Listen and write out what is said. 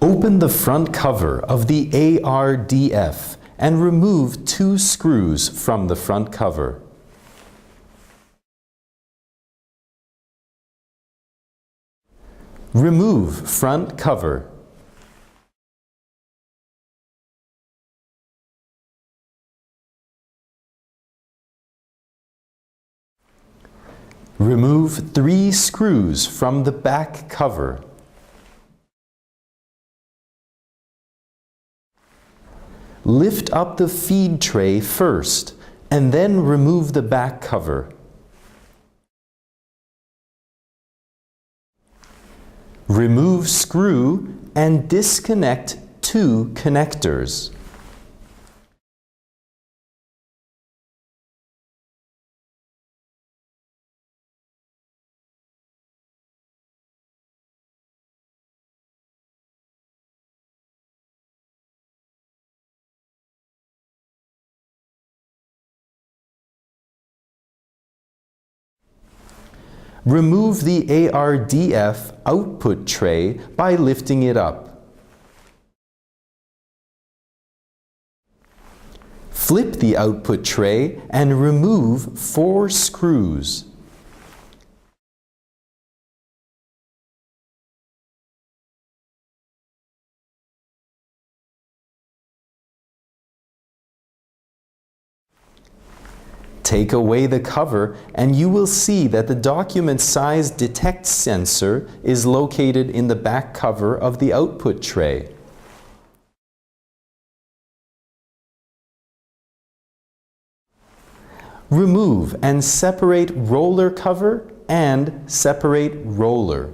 Open the front cover of the ARDF and remove 2 screws from the front cover. Remove front cover. Remove 3 screws from the back cover. Lift up the feed tray first, and then remove the back cover. Remove screw and disconnect 2 connectors. Remove the ARDF output tray by lifting it up. Flip the output tray and remove 4 screws. Take away the cover and you will see that the document size detect sensor is located in the back cover of the output tray. Remove and separate roller cover and separate roller.